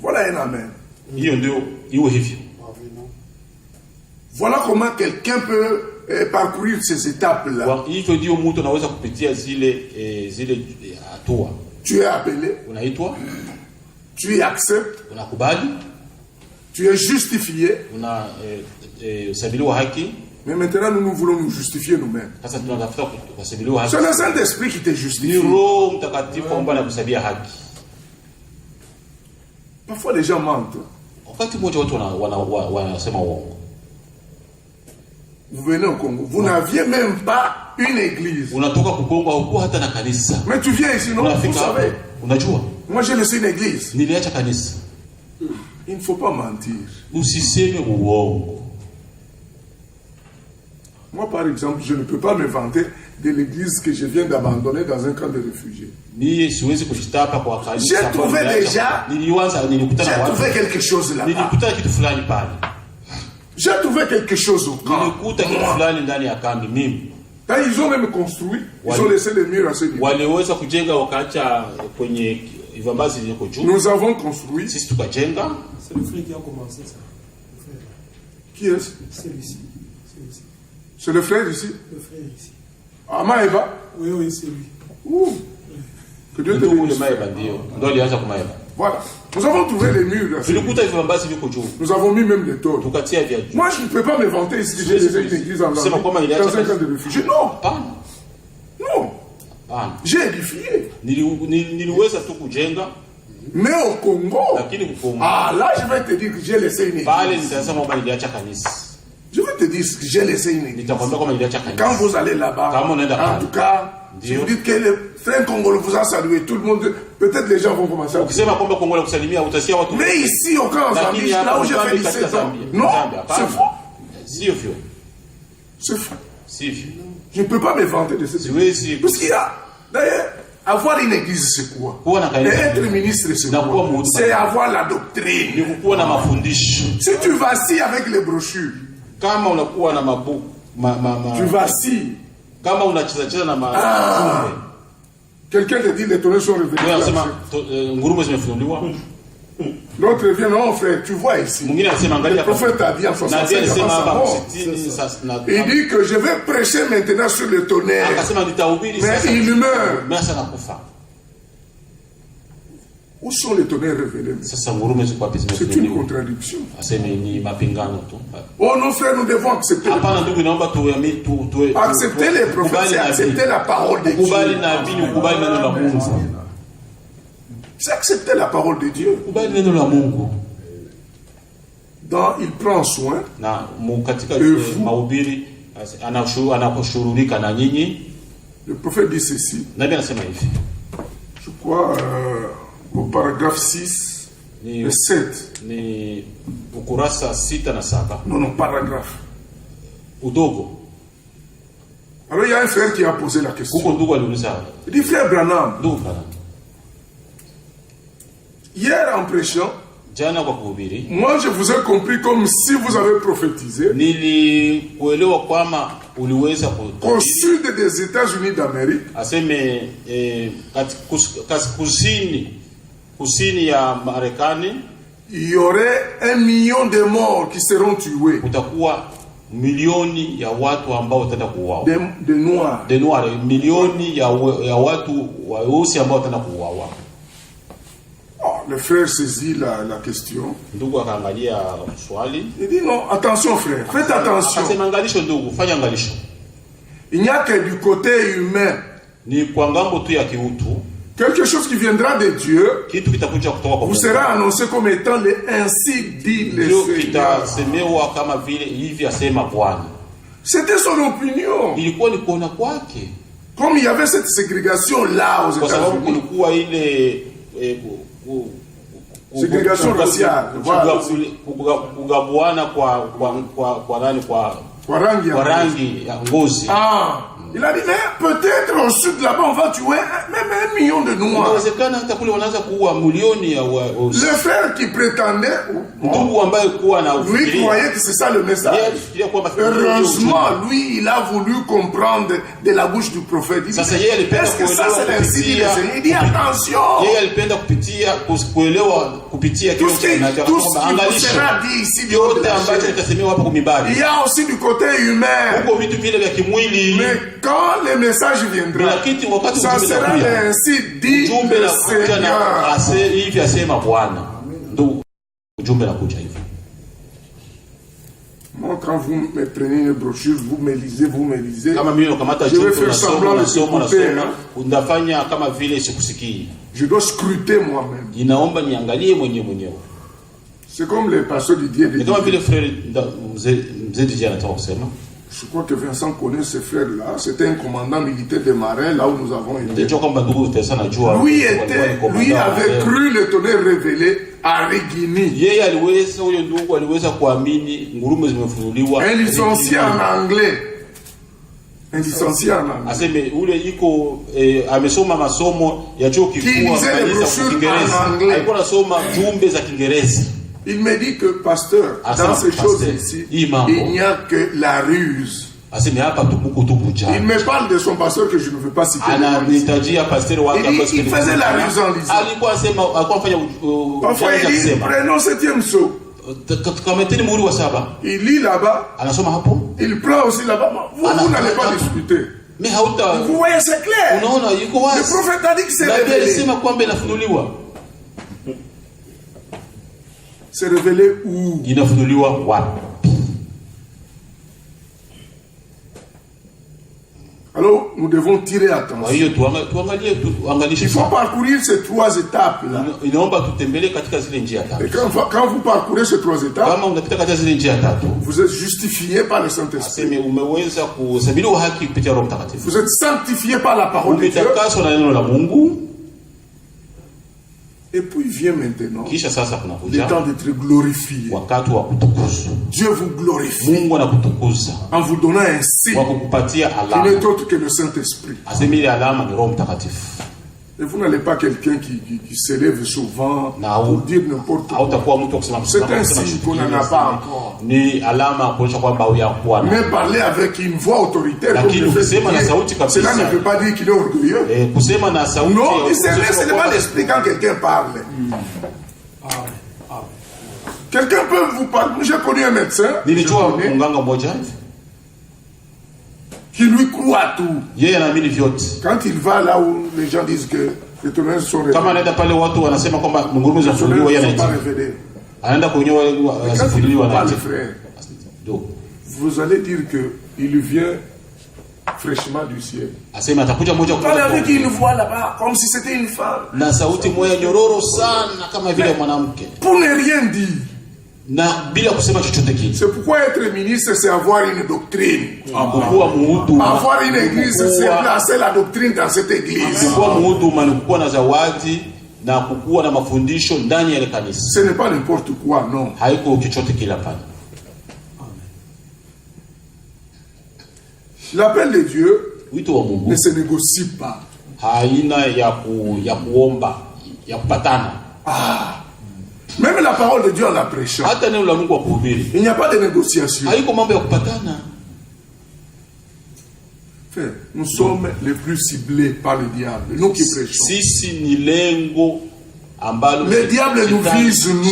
Voilà un Amen. Voilà comment quelqu'un peut parcourir ces étapes-là. Tu es appelé. Tu acceptes. Tu es justifié. Mais maintenant, nous voulons nous justifier nous-mêmes. C'est le Saint-Esprit qui te justifie. Parfois, les gens mentent. Vous venez au Congo, vous n'aviez même pas une église. Mais tu viens ici, non? Vous savez. Moi j'ai laissé une église. Il ne faut pas mentir. Moi par exemple, je ne peux pas me vanter de l'église que je viens d'abandonner dans un camp de réfugiés. J'ai trouvé quelque chose là-bas. J'ai trouvé quelque chose au camp. Ils ont même construit, ils ont laissé les murs à ce niveau. Nous avons construit. C'est le frère qui a commencé ça. Qui est-ce? C'est ici. C'est le frère ici? Le frère ici. Ah, Maëva? Oui, c'est lui. Ouh. Que Dieu te bénisse. Voilà. Nous avons trouvé les murs. Nous avons mis même les tôles. Moi, je ne peux pas me vanter ici que j'ai laissé une église en Zambie dans un camp de réfugiés. Non. Non. J'ai édifié. Mais au Congo, là, je vais te dire que j'ai laissé une église. Je vais te dire que j'ai laissé une église. Quand vous allez là-bas, en tout cas, si vous dites que le frère congolais vous a salué, tout le monde, peut-être les gens vont commencer à dire. Mais ici, au camp en Zambie, là où j'ai fait 17 ans, non, c'est faux. C'est faux. Je ne peux pas me vanter de cette église. Parce qu'il y a, d'ailleurs, avoir une église, c'est quoi? Être ministre, c'est quoi? C'est avoir la doctrine. Si tu vacilles avec les brochures, tu vacilles. Quelqu'un te dit les tonnerres sont révélés. L'autre vient, non frère, tu vois ici. Le prophète a dit en 65 avant sa mort. Il dit que je vais prêcher maintenant sur le tonnerre. Mais il meurt. Où sont les tonnerres révélés? C'est une contradiction. Oh non frère, nous devons accepter. Accepter les prophètes, c'est accepter la parole de Dieu. C'est accepter la parole de Dieu. Il prend soin de vous. Le prophète dit ceci. Je crois au paragraphe 6 et 7. Non, paragraphe. Alors il y a un frère qui a posé la question. Il dit, frère Branham, hier en prêchant, moi je vous ai compris comme si vous avez prophétisé qu'au sud des États-Unis d'Amérique, il y aurait 1 million de morts qui seront tués. De noirs. Le frère saisit la question. Il dit non, attention frère, faites attention. Il n'y a que du côté humain quelque chose qui viendra de Dieu vous sera annoncé comme étant les ainsi dit le Seigneur. C'était son opinion. Comme il y avait cette ségrégation là aux États-Unis. Ségrégation raciale. Voilà. Il a dit, mais peut-être au sud là-bas on va tuer même 1 million de noirs. Le frère qui prétendait, lui croyait que c'est ça le message. Heureusement, lui, il a voulu comprendre de la bouche du prophète. Il dit, est-ce que ça c'est l'insi du Seigneur? Il dit, attention. Tout ce qui vous sera dit ici, il y a aussi du côté humain. Mais quand le message viendra, ça sera ainsi dit le Seigneur. Moi, quand vous me prenez une brochure, vous me lisez, je vais faire semblant de s'écouter. Je dois scruter moi-même. C'est comme les pasteurs Didier. Je crois que Vincent connaît ce frère-là. C'était un commandant militaire des marins, là où nous avons été. Lui avait cru le tonnerre révélé à Regini. Un licencié en anglais. Un licencié en anglais. Qui lisait les brochures en anglais. Il me dit que, pasteur, dans ces choses ici, il n'y a que la ruse. Il me parle de son pasteur que je ne veux pas citer. Il faisait la ruse en lisant. Parfois il dit, prenons 7e saut. Il lit là-bas. Il prend aussi là-bas. Vous n'allez pas discuter. Vous voyez, c'est clair. Le prophète a dit que c'est révélé. C'est révélé où? Alors, nous devons tirer attention. Il faut parcourir ces 3 étapes-là. Et quand vous parcourez ces 3 étapes, vous êtes justifié par le Saint-Esprit. Vous êtes sanctifié par la parole de Dieu. Et puis vient maintenant le temps d'être glorifié. Dieu vous glorifie en vous donnant un signe qui n'est autre que le Saint-Esprit. Et vous n'allez pas quelqu'un qui s'élève souvent pour dire n'importe quoi. C'est un signe qu'on n'en a pas encore. Mais parler avec une voix autoritaire, comme je fais, cela ne veut pas dire qu'il est orgueilleux. Non, discernez seulement l'esprit quand quelqu'un parle. Quelqu'un peut vous parler. J'ai connu un médecin qui lui croit à tout. Quand il va là où les gens disent que les tonnerres sont révélés, vous allez dire qu'il vient fraîchement du ciel. Parlez avec une voix là-bas, comme si c'était une femme. Pour ne rien dire. C'est pourquoi être ministre, c'est avoir une doctrine. Avoir une église, c'est placer la doctrine dans cette église. Ce n'est pas n'importe quoi, non. L'appel de Dieu ne se négocie pas. Même la parole de Dieu en la prêchant, il n'y a pas de négociation. Nous sommes les plus ciblés par le diable, nous qui prêchons. Le diable nous vise, nous.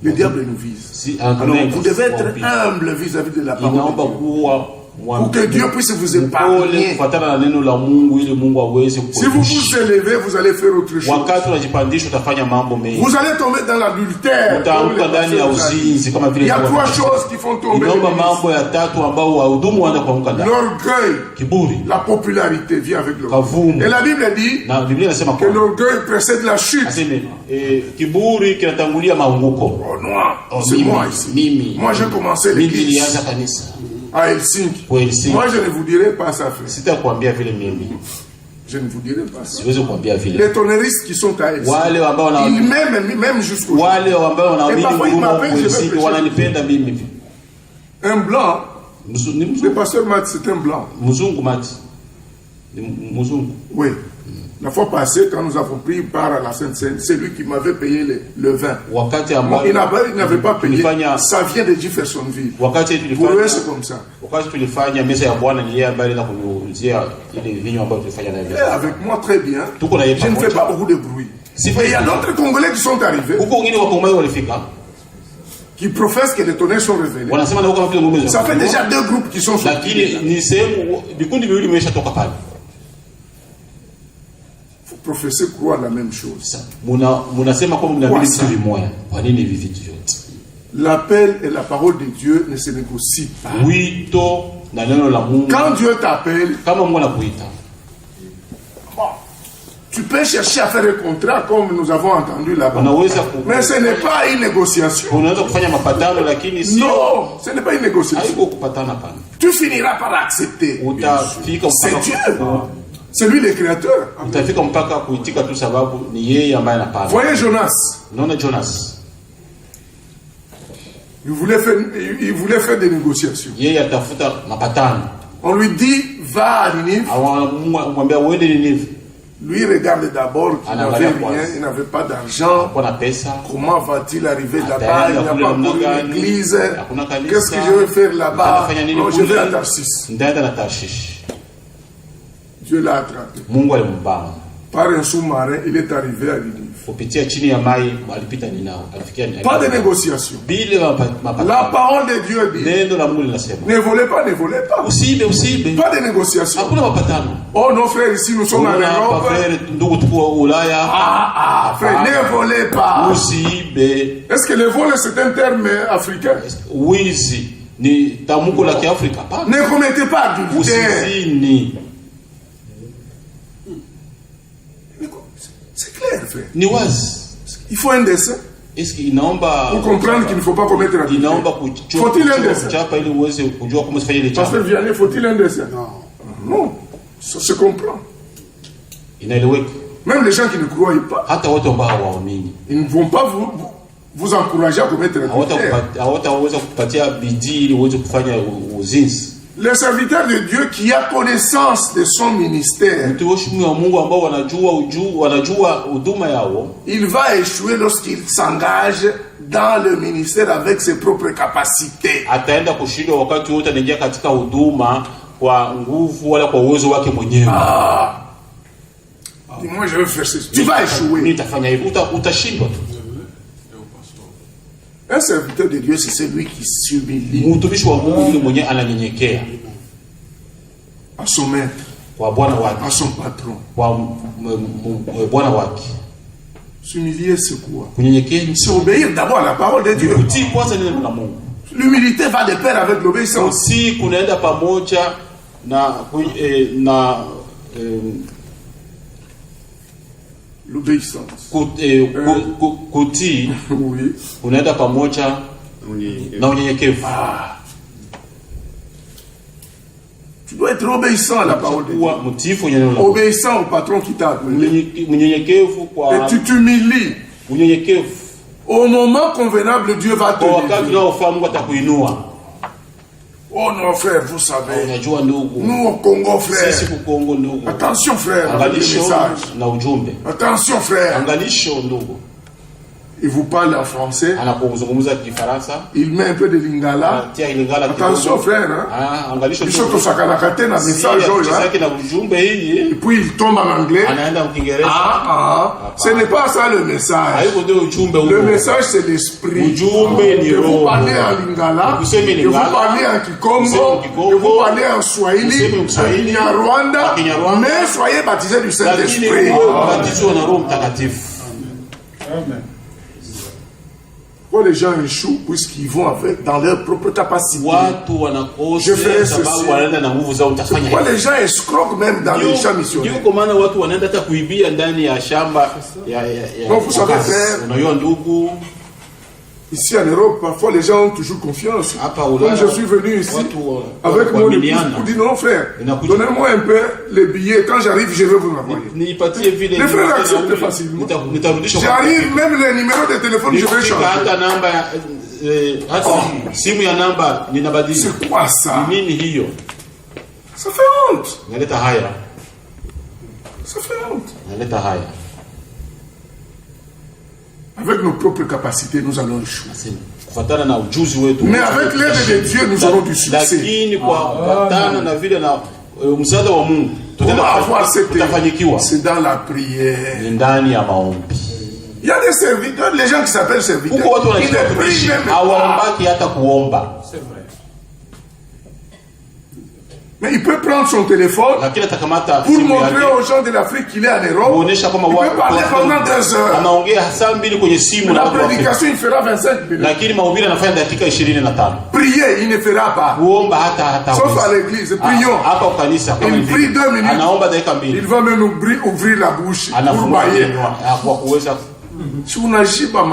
Le diable nous vise. Alors, vous devez être humble vis-à-vis de la parole de Dieu. Pour que Dieu puisse vous épargner. Si vous vous élevez, vous allez faire autre chose. Vous allez tomber dans l'adultère. Il y a 3 choses qui font tomber. L'orgueil, la popularité vient avec l'orgueil. Et la Bible dit que l'orgueil précède la chute. Oh non, c'est moi ici. Moi j'ai commencé l'église à Helsinki. Moi je ne vous dirai pas ça, frère. Je ne vous dirai pas ça. Les tonneristes qui sont à Helsinki, ils m'aiment même jusqu'au jour. Et parfois ils m'appellent, je vais prêcher. Un blanc, le pasteur Matt, c'est un blanc. Oui. La fois passée, quand nous avons pris part à la Sainte-Seine, c'est lui qui m'avait payé le vin. Il n'avait pas payé. Ça vient de Jeffersonville. Pour eux, c'est comme ça. Et avec moi, très bien. Je ne fais pas beaucoup de bruit. Mais il y a d'autres Congolais qui sont arrivés, qui professent que les tonnerres sont révélés. Ça fait déjà 2 groupes qui sont sortis. Professer croire la même chose. L'appel et la parole de Dieu ne se négocient pas. Quand Dieu t'appelle, Tu peux chercher à faire un contrat comme nous avons entendu là-bas. Mais ce n'est pas une négociation. Non, ce n'est pas une négociation. Tu finiras par accepter. C'est Dieu. C'est lui le créateur. Voyez Jonas. Il voulait faire des négociations. On lui dit, va à Ninive. Lui regarde d'abord qu'il n'avait rien, il n'avait pas d'argent. Comment va-t-il arriver là-bas? Il n'y a pas encore une église. Qu'est-ce que je vais faire là-bas? Non, je vais à Tarsis. Dieu l'a attrapé. Par un sous-marin, il est arrivé à Ninive. Pas de négociation. La parole de Dieu dit, ne volez pas, ne volez pas. Pas de négociation. Oh non frère, ici nous sommes en Europe. Frère, ne volez pas. Est-ce que le vol c'est un terme africain? Ne commettez pas d'adultère. C'est clair, frère. Il faut un dessin. Pour comprendre qu'il ne faut pas commettre la adultère. Faut-il un dessin? Pasteur Vianney, faut-il un dessin? Non. Ça se comprend. Même les gens qui ne croient pas, ils ne vont pas vous encourager à commettre l'adultère. Le serviteur de Dieu qui a connaissance de son ministère, il va échouer lorsqu'il s'engage dans le ministère avec ses propres capacités. Dis-moi, je vais faire ça. Tu vas échouer. Un serviteur de Dieu, c'est celui qui s'humilie à son maître, à son patron. S'humilier, c'est quoi? C'est obéir d'abord à la parole de Dieu. L'humilité va de pair avec l'obéissance. L'obéissance. Unaenda pamoja na unyenyekevu. Tu dois être obéissant à la parole de Dieu. Obéissant au patron qui t'a appelé. Et tu t'humilies. Au moment convenable, Dieu va te livrer. Oh non frère, vous savez, nous au Congo frère, attention frère, avec le message. Attention frère, il vous parle en français, il met un peu de lingala. Attention frère, et puis il tombe en anglais. Ce n'est pas ça le message. Le message c'est l'esprit. Vous parlez en lingala, vous parlez en kikongo, vous parlez en swahili, en Kinyarwanda, mais soyez baptisés du Saint-Esprit. Amen. Pourquoi les gens échouent? Puisqu'ils vont avec dans leur propre capacité. Je ferai ceci. Pourquoi les gens escroquent même dans les champs missionnaires? Donc vous savez faire. Ici en Europe, parfois les gens ont toujours confiance. Comme je suis venu ici avec mon épouse pour dire non frère, donnez-moi un peu les billets. Quand j'arrive, je vais vous envoyer. Les frères acceptent facilement. J'arrive, même les numéros de téléphone, je vais changer. C'est quoi ça? Ça fait honte. Ça fait honte. Avec nos propres capacités, nous allons échouer. Mais avec l'aide de Dieu, nous aurons du succès. Comment avoir cette aide? C'est dans la prière. Il y a des serviteurs, les gens qui s'appellent serviteurs, ils ne prient même pas. C'est vrai. Mais il peut prendre son téléphone pour montrer aux gens de l'Afrique qu'il est en Europe. Il peut parler pendant 2 heures. La prédication, il fera 25 minutes. Prier, il ne fera pas. Sauf à l'église, prions. Il prie 2 minutes. Il va même ouvrir la bouche pour bailler. Si on n'agit pas,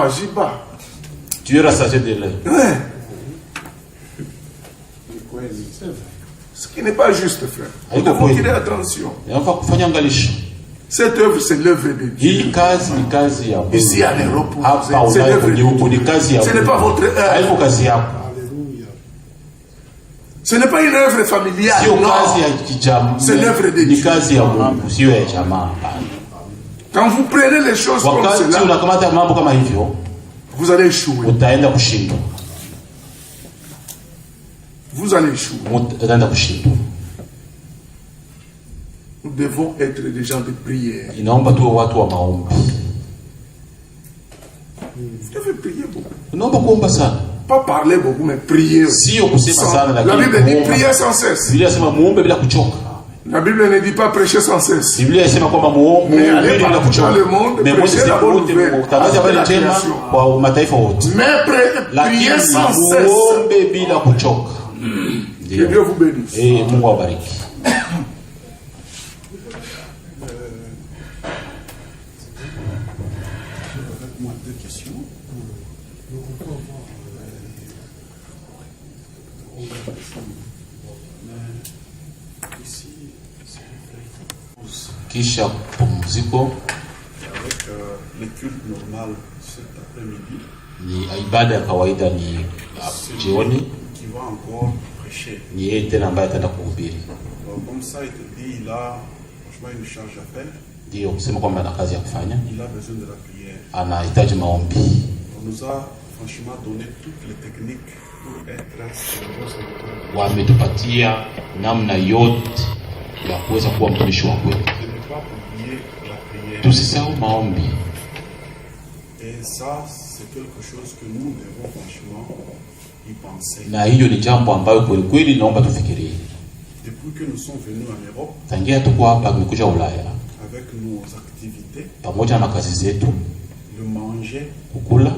tu es rassasié de l'air. Ce qui n'est pas juste, frère. Il faut qu'il ait attention. Cette œuvre, c'est l'œuvre de Dieu. Ici en Europe, c'est l'œuvre de Dieu. Ce n'est pas votre œuvre. Ce n'est pas une œuvre familiale. Non. C'est l'œuvre de Dieu. Quand vous prenez les choses comme cela, vous allez échouer. Vous allez échouer. Nous devons être des gens de prière. Vous devez prier beaucoup. Pas parler beaucoup, mais prier. La Bible dit prier sans cesse. La Bible ne dit pas prêcher sans cesse. Mais aller dans le monde, prêcher la bonne nouvelle. Mais prier sans cesse. Que Dieu vous bénisse. Kisha pumziko les cultes normales cet après-midi ni ibada ya kawaida ni jioni qui va encore prêcher ni yeye tena ambaye ataenda kuhubiri. Comme ça il te dit il a franchement une charge à faire. Ndio kusema kwamba ana kazi ya kufanya. Il a besoin de la prière. Anahitaji maombi. On nous a franchement donné toutes les techniques pour être serviteur. Wametupatia namna yote ya kuweza kuwa mtumishi wa kweli. Tusisahau maombi. Et ça c'est quelque chose que nous devons franchement y penser. Na hiyo ni jambo ambayo kweli kweli naomba tufikirie. Depuis que nous sommes venus en Europe, tangia tuko hapa tumekuja Ulaya avec nos activités, pamoja na kazi zetu, le manger, kukula,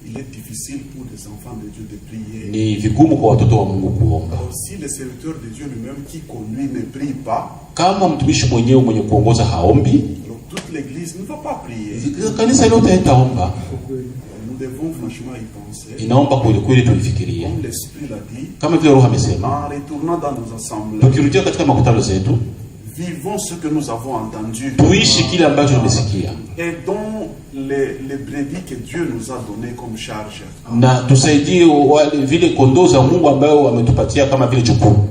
il est difficile pour des enfants de Dieu de prier. Ni vigumu kwa watoto wa Mungu kuomba. Si le serviteur de Dieu lui-même qui conduit ne prie pas, kama mtumishi mwenyewe mwenye kuongoza haombi, toute l'église ne va pas prier. Kanisa lote haitaomba. Nous devons franchement y penser. Inaomba kweli kweli tulifikirie. Comme l'Esprit l'a dit, kama vile Roho amesema, en retournant dans nos assemblées, tukirudia katika makutano zetu, vivons ce que nous avons entendu. Tuishi kile ambacho tumesikia. Et dont les brebis que Dieu nous a donné comme charge. Na tusaidie vile kondoo za Mungu ambayo ametupatia kama vile jukumu.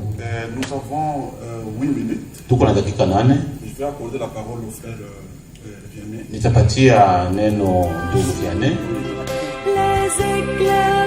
Nous avons 8 minutes. Tuko na dakika 8. Je vais accorder la parole au frère Vianney. Nitapatia neno ndugu Vianney. Les éclairs